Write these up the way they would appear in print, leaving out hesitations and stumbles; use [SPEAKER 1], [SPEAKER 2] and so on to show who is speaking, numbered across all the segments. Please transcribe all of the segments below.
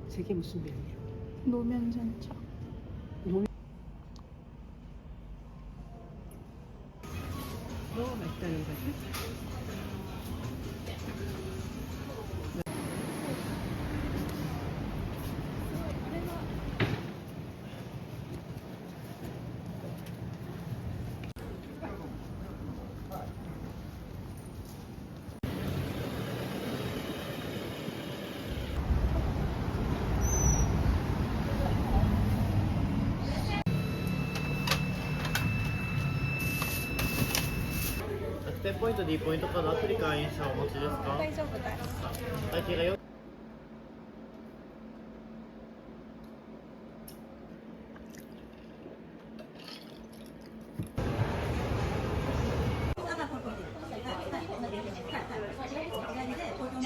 [SPEAKER 1] 저게 무슨 면이야?
[SPEAKER 2] 노면전차.
[SPEAKER 1] 너무 맛있다는 거지?100
[SPEAKER 3] 点ポイント、D ポイントカード、アプリ会員者お持ちですか？
[SPEAKER 2] 大丈夫だよ。
[SPEAKER 3] 会計がよ。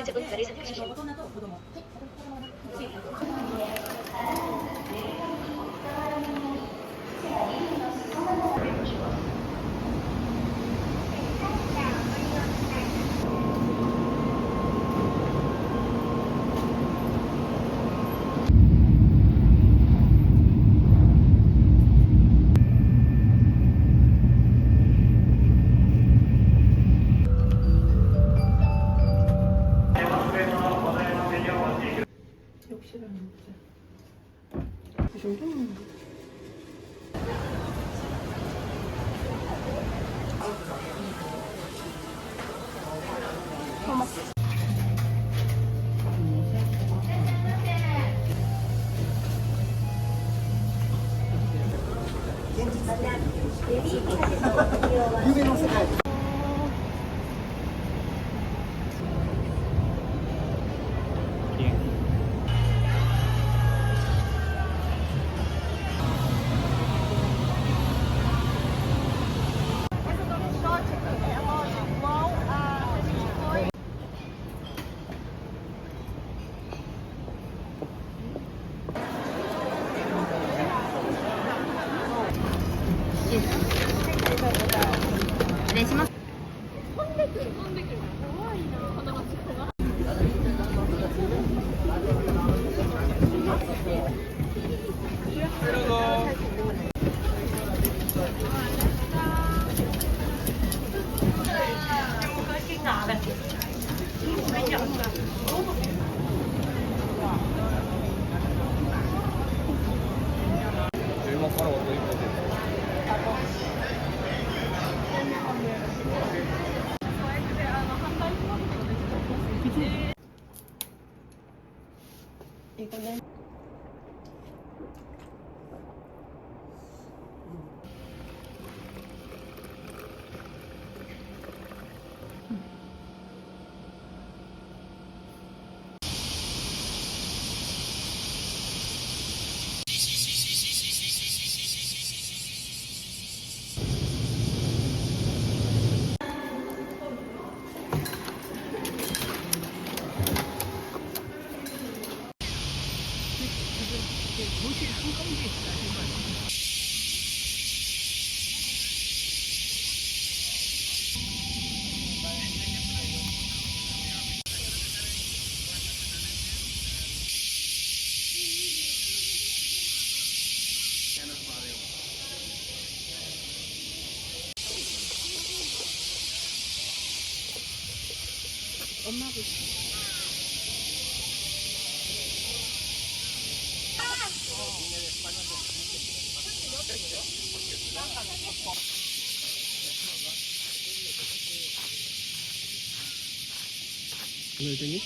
[SPEAKER 4] 接分자리선택시
[SPEAKER 1] 역시나 먹자. 이 정도면
[SPEAKER 2] 이거는 엄마도
[SPEAKER 1] 오늘 되니?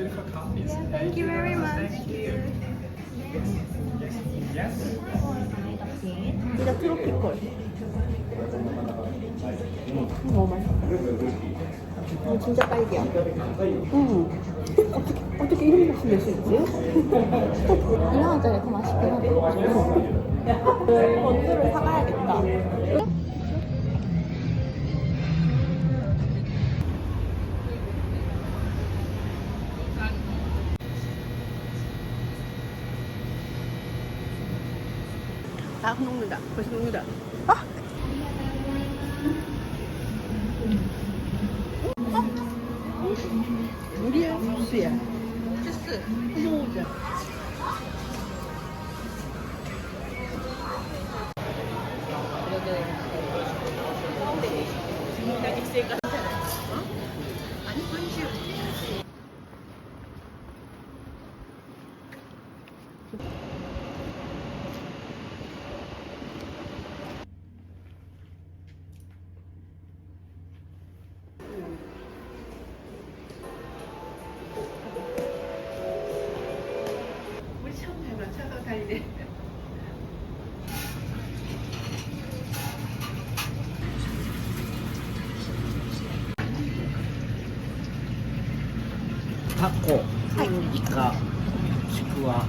[SPEAKER 2] Thank you very much.
[SPEAKER 1] 진짜 트로피컬. 너무 맛있어. 진짜 딸기야. 어떻게 이런 맛이 낼 수 있지?
[SPEAKER 2] 2만원짜리 더 맛있긴 하네.
[SPEAKER 1] 번두를 사가야겠다. 아, 녹는다. 벌써 녹는다. 아! 물이야? 주스야? 주스. 한번 먹어보자. 우리 처음 닮아 차가 다니네.
[SPEAKER 3] 타코, 이카, 치쿠와.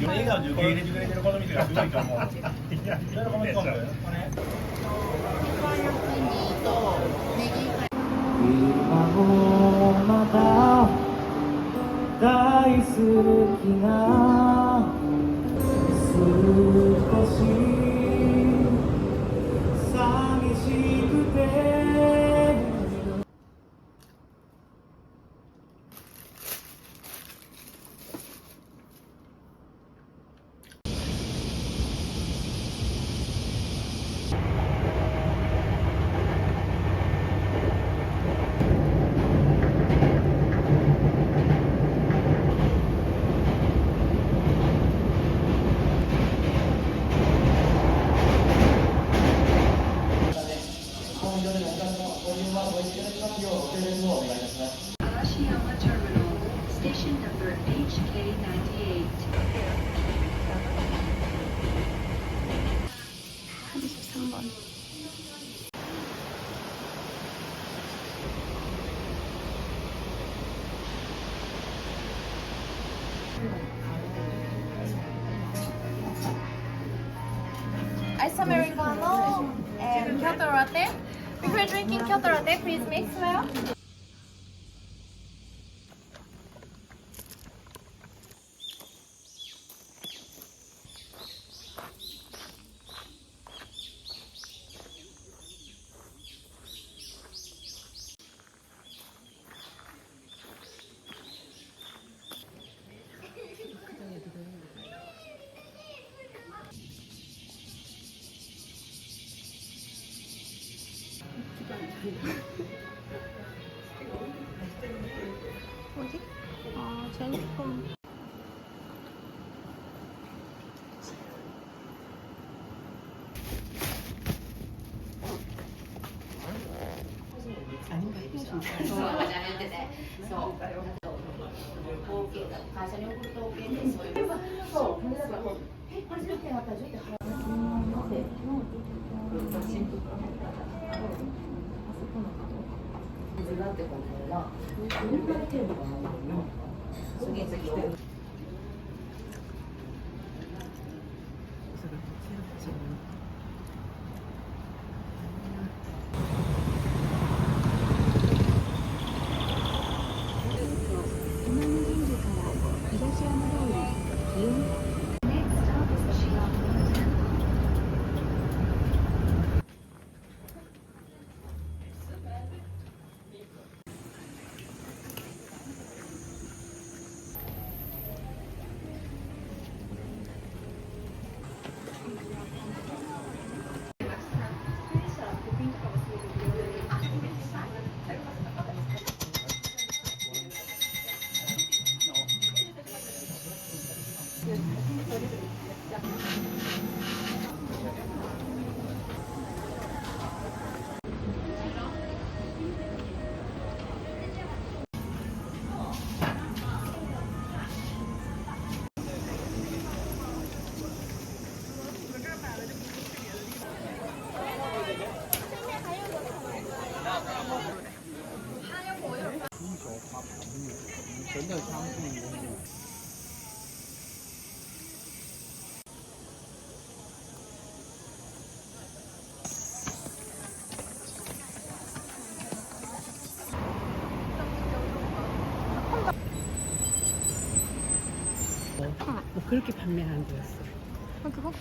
[SPEAKER 5] 笑顔で受け入れてくれてるこの店がすごいと思う。いや、いろいろコメント込んでる。
[SPEAKER 3] 今もまだ大好きな少し寂しくて
[SPEAKER 6] Arashiyama Terminal, station number HK98.
[SPEAKER 2] 33번. Ice Americano and Kyoto Latte. Before drinking Kyoto Latte, please mix well. 어디? 아, 제니품.
[SPEAKER 1] 아닌가 해보시면
[SPEAKER 2] 「
[SPEAKER 1] 뭐 그렇게 판매하는 거였어.
[SPEAKER 2] 그거?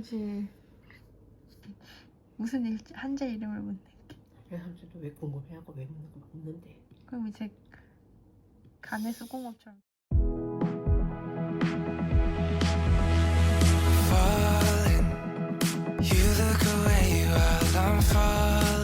[SPEAKER 2] 그치. 무슨 일지 한자 이름을 못 내.
[SPEAKER 1] 사람들도 왜 궁금해하고 왜 묻는 거 묻는데.
[SPEAKER 2] 그럼 이제 간의 수공업처럼.
[SPEAKER 7] falling. You look away while I'm falling.